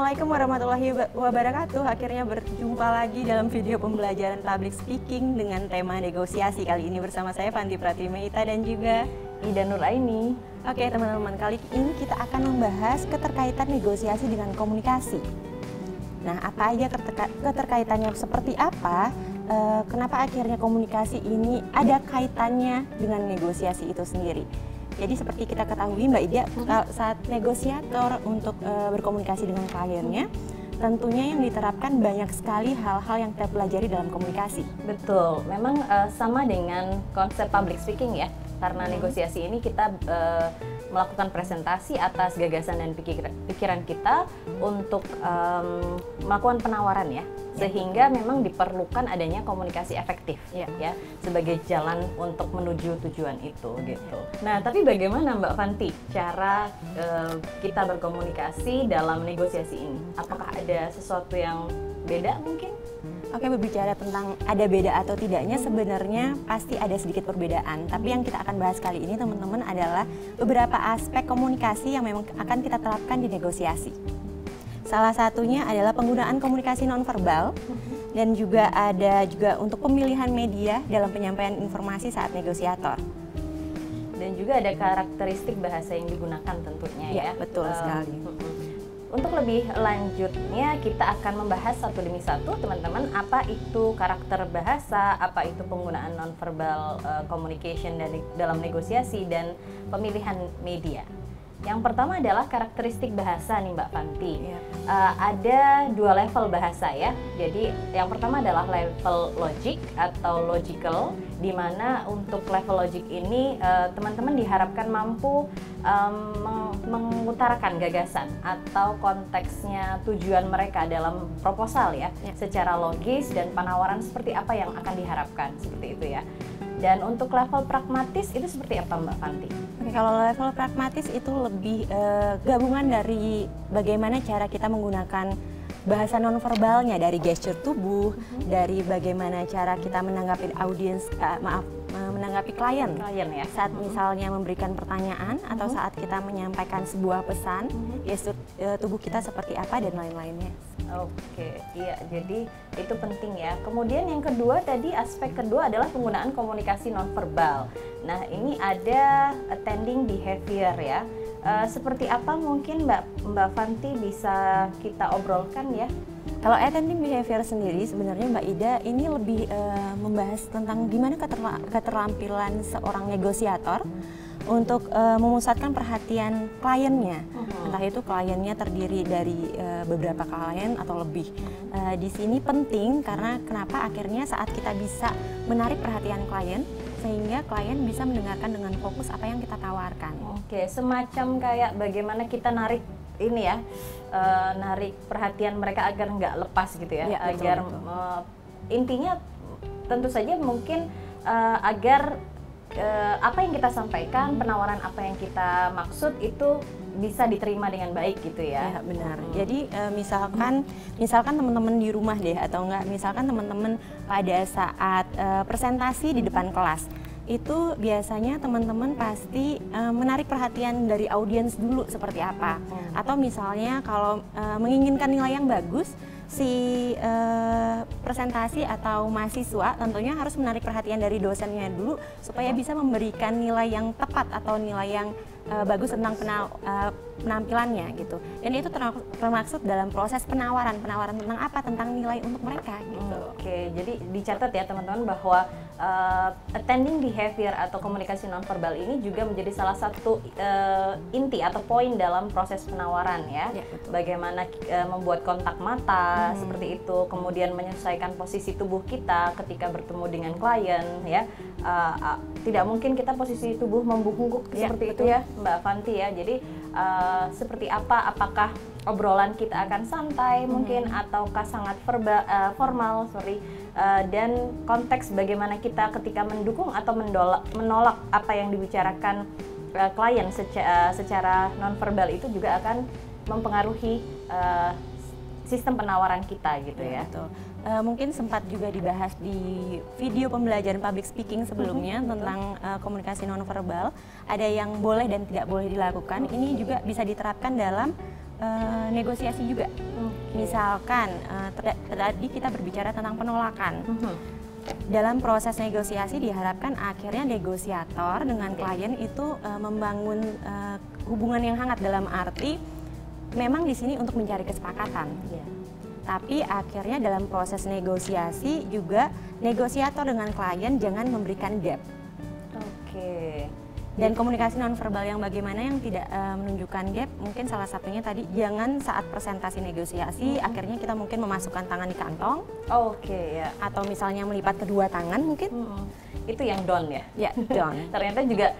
Assalamualaikum warahmatullahi wabarakatuh. Akhirnya berjumpa lagi dalam video pembelajaran public speaking dengan tema negosiasi. Kali ini bersama saya Fanti Pratimeita dan juga Ida Nuraini. Oke teman-teman, kali ini kita akan membahas keterkaitan negosiasi dengan komunikasi. Nah, apa aja keterkaitannya, seperti apa? Kenapa akhirnya komunikasi ini ada kaitannya dengan negosiasi itu sendiri? Jadi seperti kita ketahui Mbak Ida, saat negosiator untuk berkomunikasi dengan kliennya, tentunya yang diterapkan banyak sekali hal-hal yang kita pelajari dalam komunikasi. Betul, memang sama dengan konsep public speaking ya, karena negosiasi ini kita melakukan presentasi atas gagasan dan pikiran kita untuk melakukan penawaran ya, sehingga memang diperlukan adanya komunikasi efektif ya sebagai jalan untuk menuju tujuan itu gitu. Nah, tapi bagaimana Mbak Fanti cara kita berkomunikasi dalam negosiasi ini? Apakah ada sesuatu yang beda mungkin? Oke, berbicara tentang ada beda atau tidaknya, sebenarnya pasti ada sedikit perbedaan. Tapi yang kita akan bahas kali ini teman-teman adalah beberapa aspek komunikasi yang memang akan kita terapkan di negosiasi. Salah satunya adalah penggunaan komunikasi nonverbal dan juga ada untuk pemilihan media dalam penyampaian informasi saat negosiator. Dan juga ada karakteristik bahasa yang digunakan tentunya ya. Betul sekali. Untuk lebih lanjutnya kita akan membahas satu demi satu teman-teman, apa itu karakter bahasa, apa itu penggunaan nonverbal communication dalam negosiasi dan pemilihan media. Yang pertama adalah karakteristik bahasa nih Mbak Fanti. Ada dua level bahasa ya. Jadi yang pertama adalah level logic atau logical, di mana untuk level logic ini teman-teman diharapkan mampu mengutarakan gagasan atau konteksnya tujuan mereka dalam proposal ya, secara logis dan penawaran seperti apa yang akan diharapkan, seperti itu ya. Dan untuk level pragmatis itu seperti apa Mbak Fanti? Oke, kalau level pragmatis itu lebih gabungan dari bagaimana cara kita menggunakan bahasa nonverbalnya, dari gesture tubuh, dari bagaimana cara kita menanggapi audiens, menanggapi klien ya. Saat misalnya memberikan pertanyaan atau saat kita menyampaikan sebuah pesan, gestur tubuh kita seperti apa dan lain-lainnya. Oke, iya, jadi itu penting ya. Kemudian yang kedua tadi, aspek kedua adalah penggunaan komunikasi nonverbal. Nah, ini ada attending behavior ya. Seperti apa mungkin Mbak Fanti bisa kita obrolkan ya? Kalau attending behavior sendiri sebenarnya Mbak Ida ini lebih membahas tentang gimana keterampilan seorang negosiator untuk memusatkan perhatian kliennya. Entah itu kliennya terdiri dari beberapa klien atau lebih. Di sini penting karena kenapa akhirnya saat kita bisa menarik perhatian klien, sehingga klien bisa mendengarkan dengan fokus apa yang kita tawarkan. Oke, semacam kayak bagaimana kita narik ini ya, narik perhatian mereka agar nggak lepas gitu ya, agar intinya tentu saja mungkin agar apa yang kita sampaikan, penawaran apa yang kita maksud itu bisa diterima dengan baik gitu ya. Ya benar. Jadi misalkan teman-teman di rumah deh, atau enggak misalkan teman-teman pada saat presentasi di depan kelas, itu biasanya teman-teman pasti menarik perhatian dari audiens dulu seperti apa. Atau misalnya kalau menginginkan nilai yang bagus, si presentasi atau mahasiswa tentunya harus menarik perhatian dari dosennya dulu supaya bisa memberikan nilai yang tepat atau nilai yang bagus tentang penampilannya gitu. Dan itu termaksud dalam proses penawaran tentang apa? Tentang nilai untuk mereka gitu. Oke, jadi dicatat ya teman-teman bahwa attending behavior atau komunikasi nonverbal ini juga menjadi salah satu inti atau poin dalam proses penawaran ya. Bagaimana membuat kontak mata seperti itu, kemudian menyesuaikan posisi tubuh kita ketika bertemu dengan klien ya. Tidak mungkin kita posisi tubuh membungkuk seperti itu ya Mbak Fanti ya. Jadi seperti apa? Apakah obrolan kita akan santai mungkin ataukah sangat formal, dan konteks bagaimana kita ketika mendukung atau menolak apa yang dibicarakan klien secara nonverbal itu juga akan mempengaruhi sistem penawaran kita gitu ya. Betul. Mungkin sempat juga dibahas di video pembelajaran public speaking sebelumnya tentang komunikasi nonverbal. Ada yang boleh dan tidak boleh dilakukan. Ini juga bisa diterapkan dalam negosiasi juga. Misalkan tadi kita berbicara tentang penolakan. Dalam proses negosiasi diharapkan akhirnya negosiator dengan klien itu membangun hubungan yang hangat, dalam arti memang di sini untuk mencari kesepakatan. Tapi akhirnya dalam proses negosiasi juga negosiator dengan klien jangan memberikan gap. Dan komunikasi nonverbal yang bagaimana yang tidak menunjukkan gap, mungkin salah satunya tadi jangan saat presentasi negosiasi akhirnya kita mungkin memasukkan tangan di kantong. Atau misalnya melipat kedua tangan mungkin. Itu yang don't ya? Ya, don't. Ternyata juga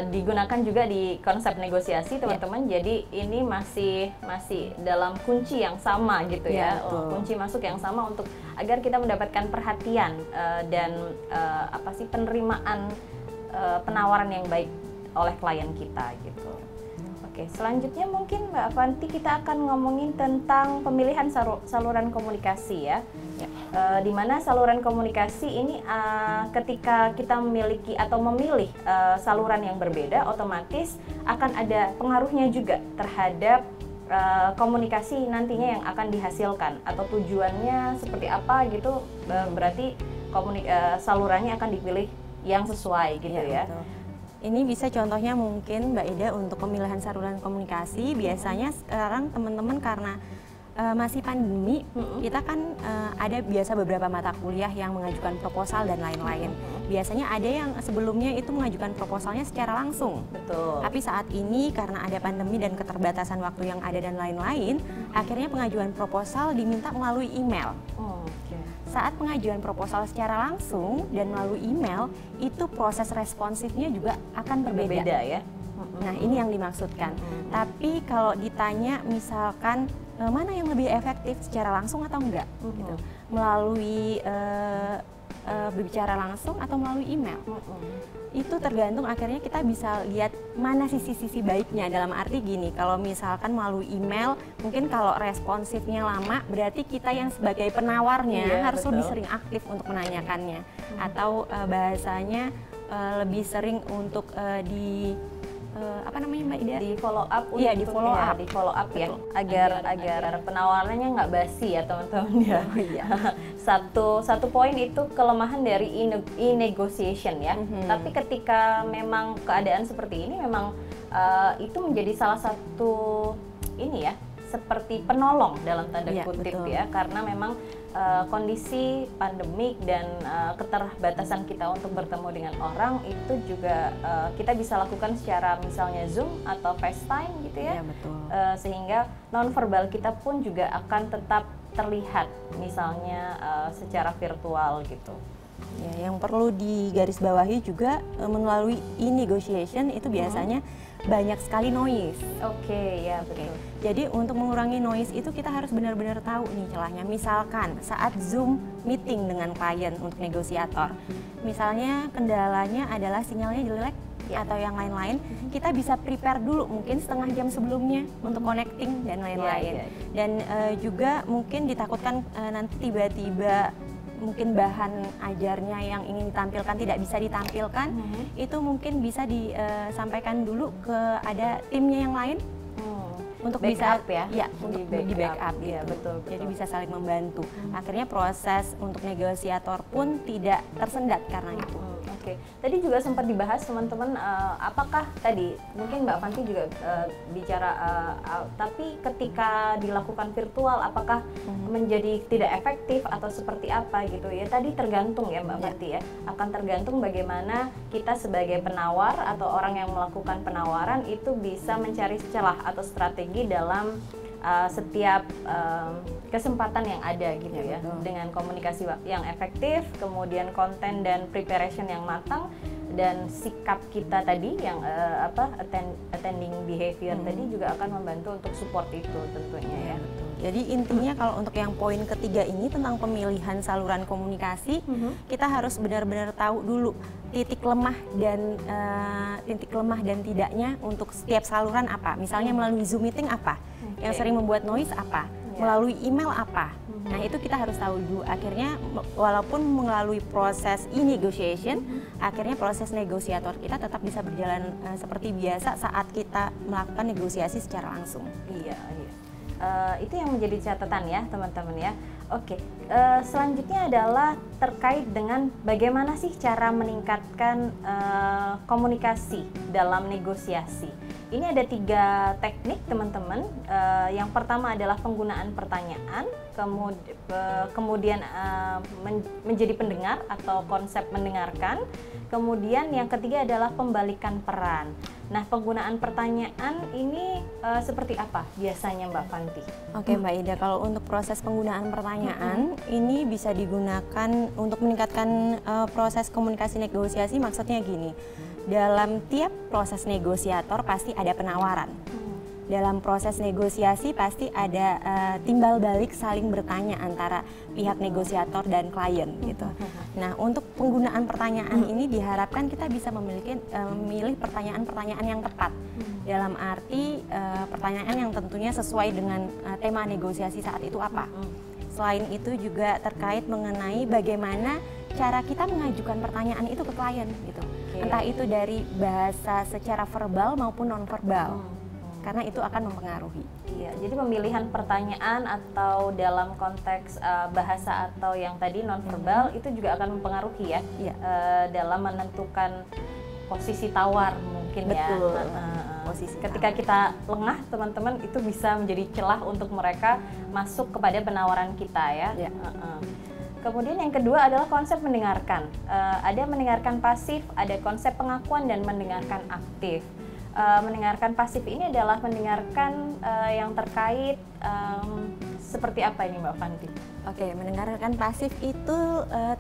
digunakan juga di konsep negosiasi teman-teman. Jadi ini masih dalam kunci yang sama gitu ya. Kunci masuk yang sama untuk agar kita mendapatkan perhatian dan penerimaan penawaran yang baik oleh klien kita gitu. Oke, selanjutnya mungkin Mbak Avanti kita akan ngomongin tentang pemilihan saluran komunikasi ya. Di mana saluran komunikasi ini ketika kita memiliki atau memilih saluran yang berbeda, otomatis akan ada pengaruhnya juga terhadap komunikasi nantinya yang akan dihasilkan atau tujuannya seperti apa gitu. Berarti salurannya akan dipilih yang sesuai gitu ya. Betul. Ini bisa contohnya mungkin Mbak Ida untuk pemilihan saluran komunikasi. Biasanya sekarang teman-teman karena masih pandemi, kita kan ada biasa beberapa mata kuliah yang mengajukan proposal dan lain-lain. Biasanya ada yang sebelumnya itu mengajukan proposalnya secara langsung. Betul. Tapi saat ini karena ada pandemi dan keterbatasan waktu yang ada dan lain-lain, akhirnya pengajuan proposal diminta melalui email. Saat pengajuan proposal secara langsung dan melalui email, itu proses responsifnya juga akan berbeda ya. Nah, ini yang dimaksudkan. Tapi kalau ditanya misalkan mana yang lebih efektif, secara langsung atau enggak, gitu. Melalui berbicara langsung atau melalui email. Itu tergantung, akhirnya kita bisa lihat mana sisi-sisi baiknya. Dalam arti gini, kalau misalkan melalui email, mungkin kalau responsifnya lama, berarti kita yang sebagai penawarnya harus lebih sering aktif untuk menanyakannya. Atau bahasanya lebih sering untuk apa namanya Mbak Ida? Di follow up. Iya, di follow up. Di follow up ya, agar penawarannya nggak basi ya teman-teman ya. Satu poin itu kelemahan dari e-negotiation ya. Tapi ketika memang keadaan seperti ini, memang itu menjadi salah satu ini ya, seperti penolong dalam tanda kutip ya, karena memang kondisi pandemik dan keterbatasan kita untuk bertemu dengan orang itu juga kita bisa lakukan secara misalnya Zoom atau FaceTime gitu ya, sehingga nonverbal kita pun juga akan tetap terlihat misalnya secara virtual gitu. Ya, yang perlu digarisbawahi juga melalui e-negotiation itu biasanya banyak sekali noise. Ya betul. Jadi untuk mengurangi noise itu kita harus benar-benar tahu nih celahnya. Misalkan saat Zoom meeting dengan klien untuk negosiator, misalnya kendalanya adalah sinyalnya jelek atau yang lain-lain, kita bisa prepare dulu mungkin setengah jam sebelumnya untuk connecting dan lain-lain. Dan juga mungkin ditakutkan nanti tiba-tiba mungkin bahan ajarnya yang ingin ditampilkan tidak bisa ditampilkan, itu mungkin bisa disampaikan dulu ke ada timnya yang lain untuk backup bisa untuk di backup gitu. Ya, betul. Jadi bisa saling membantu. Akhirnya proses untuk negosiator pun tidak tersendat karena itu. Tadi juga sempat dibahas teman-teman, apakah tadi mungkin Mbak Avanti juga bicara, tapi ketika dilakukan virtual apakah menjadi tidak efektif atau seperti apa gitu ya? Tadi tergantung ya Mbak Avanti ya, akan tergantung bagaimana kita sebagai penawar atau orang yang melakukan penawaran itu bisa mencari celah atau strategi dalam setiap kesempatan yang ada gitu ya, dengan komunikasi yang efektif, kemudian konten dan preparation yang matang, dan sikap kita tadi yang attending behavior tadi juga akan membantu untuk support itu tentunya ya. Jadi intinya kalau untuk yang poin ketiga ini tentang pemilihan saluran komunikasi, kita harus benar-benar tahu dulu titik lemah dan tidaknya untuk setiap saluran apa. Misalnya melalui Zoom meeting apa, yang sering membuat noise apa, melalui email apa. Nah itu kita harus tahu dulu. Akhirnya walaupun melalui proses e-negotiation, akhirnya proses negosiator kita tetap bisa berjalan seperti biasa saat kita melakukan negosiasi secara langsung. Iya. Itu yang menjadi catatan ya teman-teman ya. Oke, selanjutnya adalah terkait dengan bagaimana sih cara meningkatkan komunikasi dalam negosiasi. Ini ada 3 teknik teman-teman. Yang pertama adalah penggunaan pertanyaan, kemudian menjadi pendengar atau konsep mendengarkan. Kemudian yang ketiga adalah pembalikan peran. Nah, penggunaan pertanyaan ini seperti apa biasanya Mbak Fanti? Oke Mbak Ida, kalau untuk proses penggunaan pertanyaan ini bisa digunakan untuk meningkatkan proses komunikasi negosiasi. Maksudnya gini, dalam tiap proses negosiator pasti ada penawaran. Dalam proses negosiasi pasti ada timbal balik saling bertanya antara pihak negosiator dan klien gitu. Nah, untuk penggunaan pertanyaan ini diharapkan kita bisa memilih pertanyaan-pertanyaan yang tepat. Dalam arti pertanyaan yang tentunya sesuai dengan tema negosiasi saat itu apa. Selain itu juga terkait mengenai bagaimana cara kita mengajukan pertanyaan itu ke klien gitu. Entah itu dari bahasa secara verbal maupun non-verbal. Karena itu akan mempengaruhi. Iya, jadi pemilihan pertanyaan atau dalam konteks bahasa atau yang tadi nonverbal itu juga akan mempengaruhi ya, dalam menentukan posisi tawar mungkin. Betul. Posisi ketika kita lengah teman-teman itu bisa menjadi celah untuk mereka masuk kepada penawaran kita ya. Kemudian yang kedua adalah konsep mendengarkan. Ada mendengarkan pasif, ada konsep pengakuan dan mendengarkan aktif. Mendengarkan pasif ini adalah mendengarkan yang terkait seperti apa ini Mbak Fanti? Oke, mendengarkan pasif itu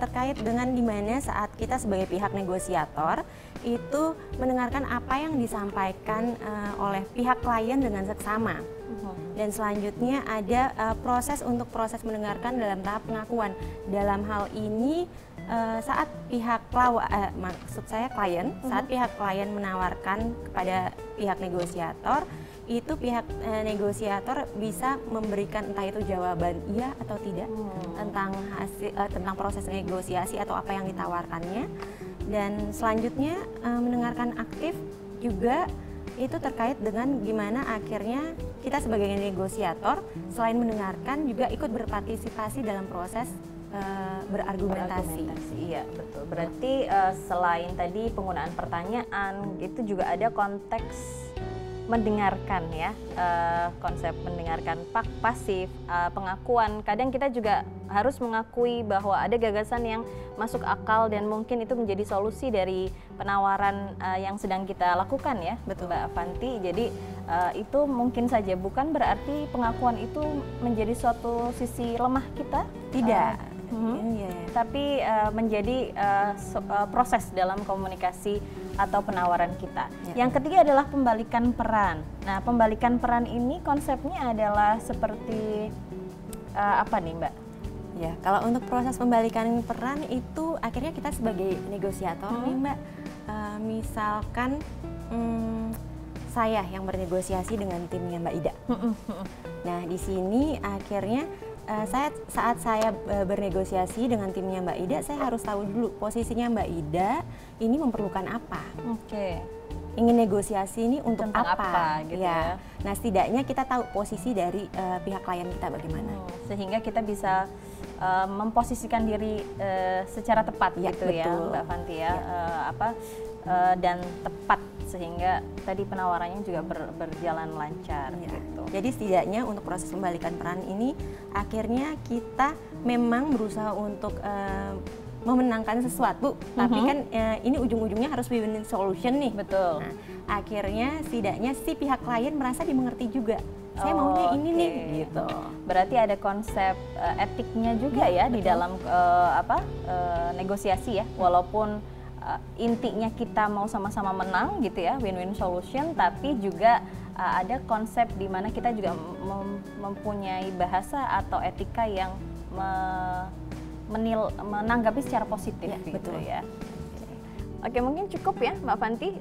terkait dengan dimana saat kita sebagai pihak negosiator itu mendengarkan apa yang disampaikan oleh pihak klien dengan seksama. Dan selanjutnya ada proses mendengarkan dalam tahap pengakuan. Dalam hal ini saat pihak klien, saat pihak klien menawarkan kepada pihak negosiator, itu pihak negosiator bisa memberikan entah itu jawaban iya atau tidak tentang proses negosiasi atau apa yang ditawarkannya. Dan selanjutnya mendengarkan aktif juga itu terkait dengan gimana akhirnya kita sebagai negosiator selain mendengarkan juga ikut berpartisipasi dalam proses berargumentasi. Iya, betul. Berarti selain tadi penggunaan pertanyaan, itu juga ada konteks mendengarkan ya, konsep mendengarkan pasif, pengakuan. Kadang kita juga harus mengakui bahwa ada gagasan yang masuk akal dan mungkin itu menjadi solusi dari penawaran yang sedang kita lakukan ya, betul Mbak Fanti. Jadi itu mungkin saja, bukan berarti pengakuan itu menjadi suatu sisi lemah kita, tidak. Tapi menjadi proses dalam komunikasi atau penawaran kita. Yang ketiga adalah pembalikan peran. Nah, pembalikan peran ini konsepnya adalah seperti apa nih Mbak? Ya, kalau untuk proses pembalikan peran itu akhirnya kita sebagai negosiator nih Mbak, misalkan saya yang bernegosiasi dengan timnya Mbak Ida. Nah, di sini akhirnya saat saya bernegosiasi dengan timnya Mbak Ida, saya harus tahu dulu posisinya Mbak Ida ini memerlukan apa. Ingin negosiasi ini untuk apa gitu ya. Nah, setidaknya kita tahu posisi dari pihak klien kita bagaimana. Sehingga kita bisa memposisikan diri secara tepat gitu betul. Ya Mbak Fanti ya, dan tepat sehingga tadi penawarannya juga berjalan lancar gitu. Jadi setidaknya untuk proses pembalikan peran ini akhirnya kita memang berusaha untuk memenangkan sesuatu, tapi kan ini ujung-ujungnya harus win-win solution nih. Betul. Nah, akhirnya setidaknya si pihak klien merasa dimengerti juga. Saya maunya ini nih gitu. Berarti ada konsep etiknya juga ya di dalam negosiasi ya, walaupun intinya kita mau sama-sama menang gitu ya, win-win solution, tapi juga ada konsep di mana kita juga mempunyai bahasa atau etika yang menanggapi secara positif gitu betul. Ya. Oke, mungkin cukup ya Mbak Fanti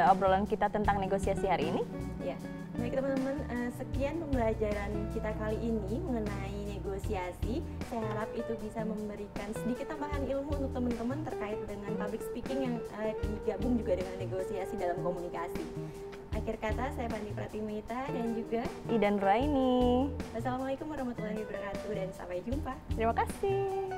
obrolan kita tentang negosiasi hari ini. Ya. Baik teman-teman, sekian pembelajaran kita kali ini mengenai negosiasi. Saya harap itu bisa memberikan sedikit tambahan ilmu untuk teman-teman terkait dengan public speaking yang digabung juga dengan negosiasi dalam komunikasi. Akhir kata, saya Fandi Pratimita dan juga Ida Nuraini. Wassalamualaikum warahmatullahi wabarakatuh dan sampai jumpa. Terima kasih.